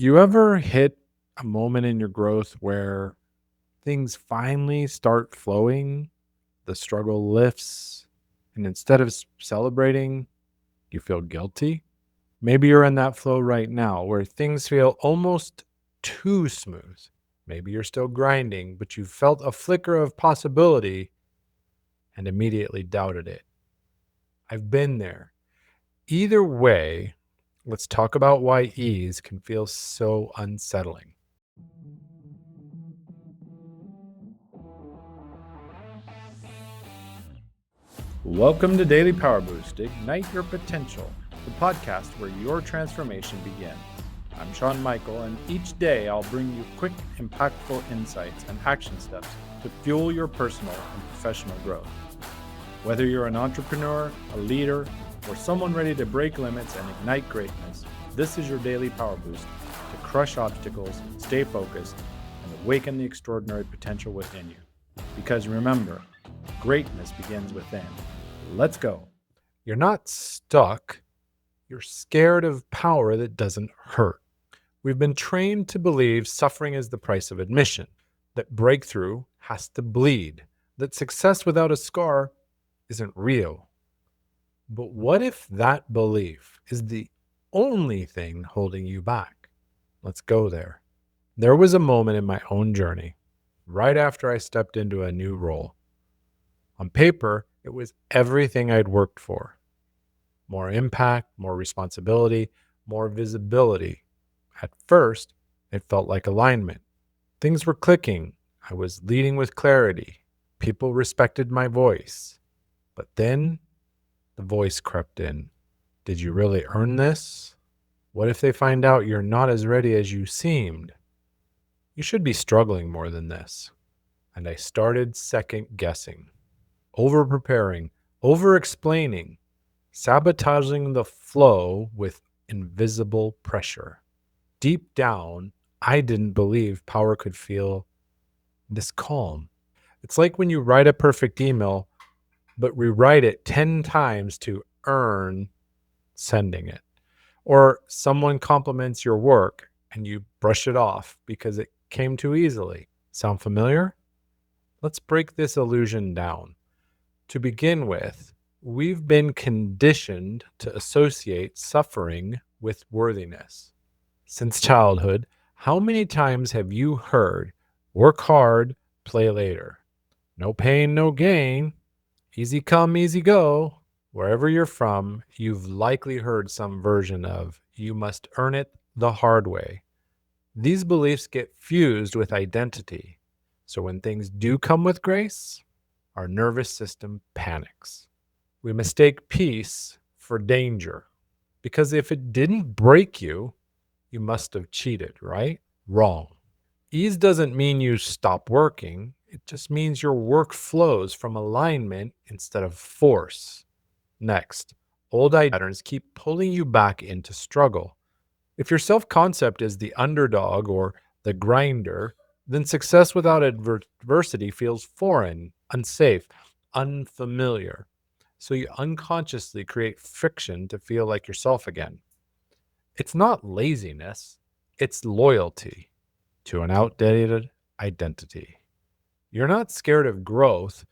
You ever hit a moment in your growth where things finally start flowing, the struggle lifts, and instead of celebrating, you feel guilty? Maybe you're in that flow right now where things feel almost too smooth. Maybe you're still grinding, but you felt a flicker of possibility and immediately doubted it. I've been there. Either way, let's talk about why ease can feel so unsettling. Welcome to Daily Power Boost. Ignite your potential, the podcast where your transformation begins. I'm Shawn Michael, and each day I'll bring you quick, impactful insights and action steps to fuel your personal and professional growth. Whether you're an entrepreneur, a leader, or someone ready to break limits and ignite greatness, this is your daily power boost to crush obstacles, stay focused, and awaken the extraordinary potential within you. Because remember, greatness begins within. Let's go. You're not stuck. You're scared of power that doesn't hurt. We've been trained to believe suffering is the price of admission, that breakthrough has to bleed, that success without a scar isn't real. But what if that belief is the only thing holding you back? Let's go there. There was a moment in my own journey, right after I stepped into a new role. On paper, it was everything I'd worked for. More impact, more responsibility, more visibility. At first, it felt like alignment. Things were clicking. I was leading with clarity. People respected my voice. But then the voice crept in. Did you really earn this? What if they find out you're not as ready as you seemed? You should be struggling more than this. And I started second guessing, over preparing, over explaining, sabotaging the flow with invisible pressure. Deep down, I didn't believe power could feel this calm. It's like when you write a perfect email, but rewrite it 10 times to earn sending it. Or someone compliments your work and you brush it off because it came too easily. Sound familiar? Let's break this illusion down. To begin with, we've been conditioned to associate suffering with worthiness. Since childhood, how many times have you heard, work hard, play later? No pain, no gain. Easy come, easy go. Wherever you're from, you've likely heard some version of, you must earn it the hard way. These beliefs get fused with identity. So when things do come with grace, our nervous system panics. We mistake peace for danger. Because if it didn't break you, you must have cheated, right? Wrong. Ease doesn't mean you stop working. It just means your work flows from alignment instead of force. Next, old patterns keep pulling you back into struggle. If your self-concept is the underdog or the grinder, then success without adversity feels foreign, unsafe, unfamiliar. So you unconsciously create friction to feel like yourself again. It's not laziness, it's loyalty to an outdated identity. You're not scared of growth,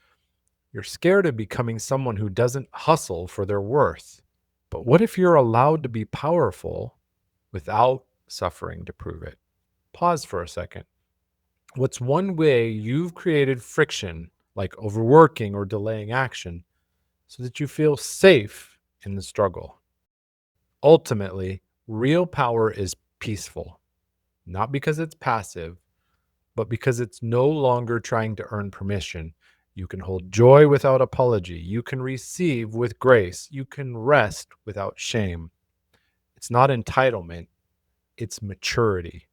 you're scared of becoming someone who doesn't hustle for their worth. But what if you're allowed to be powerful without suffering to prove it? Pause for a second. What's one way you've created friction, like overworking or delaying action, so that you feel safe in the struggle? Ultimately, real power is peaceful, not because it's passive, but because it's no longer trying to earn permission. You can hold joy without apology. You can receive with grace. You can rest without shame. It's not entitlement, it's maturity.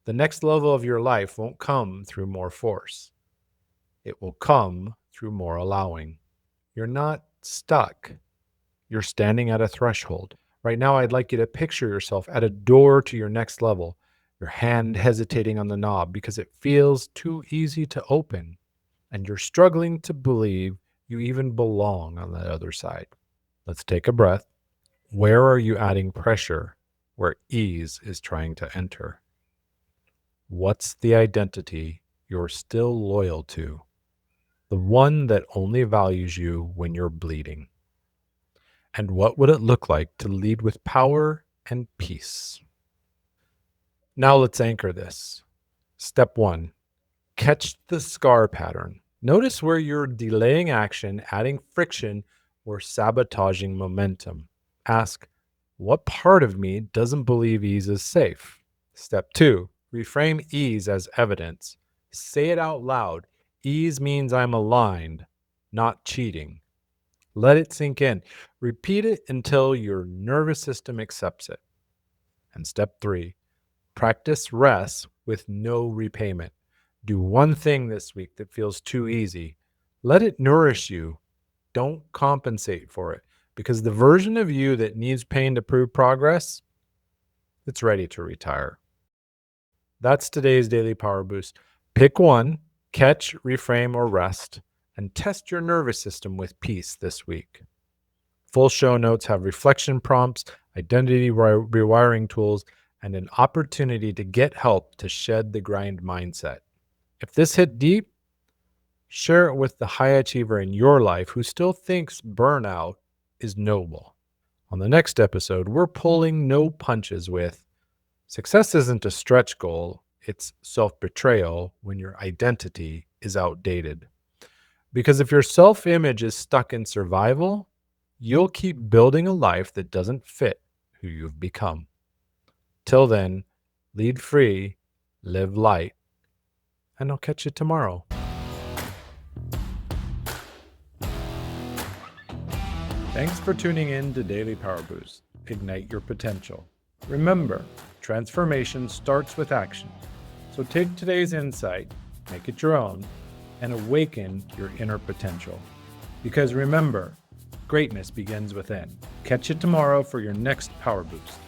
The next level of your life won't come through more force. It will come through more allowing. You're not stuck. You're standing at a threshold. Right now, I'd like you to picture yourself at a door to your next level, your hand hesitating on the knob because it feels too easy to open, and you're struggling to believe you even belong on the other side. Let's take a breath. Where are you adding pressure where ease is trying to enter? What's the identity you're still loyal to? The one that only values you when you're bleeding? And what would it look like to lead with power and peace? Now let's anchor this. Step 1. Catch the scar pattern. Notice where you're delaying action, adding friction, or sabotaging momentum. Ask, what part of me doesn't believe ease is safe? Step 2. Reframe ease as evidence. Say it out loud. Ease means I'm aligned, not cheating. Let it sink in. Repeat it until your nervous system accepts it. And step 3. Practice rest with no repayment. Do one thing this week that feels too easy. Let it nourish you. Don't compensate for it, because the version of you that needs pain to prove progress, it's ready to retire. That's today's Daily Power Boost. Pick one, catch, reframe, or rest, and test your nervous system with peace this week. Full show notes have reflection prompts, identity rewiring tools, and an opportunity to get help to shed the grind mindset. If this hit deep, share it with the high achiever in your life who still thinks burnout is noble. On the next episode, we're pulling no punches with success isn't a stretch goal, it's self-betrayal when your identity is outdated. Because if your self-image is stuck in survival, you'll keep building a life that doesn't fit who you've become. Till then, lead free, live light, and I'll catch you tomorrow. Thanks for tuning in to Daily Power Boost. Ignite your potential. Remember, transformation starts with action. So take today's insight, make it your own, and awaken your inner potential. Because remember, greatness begins within. Catch you tomorrow for your next Power Boost.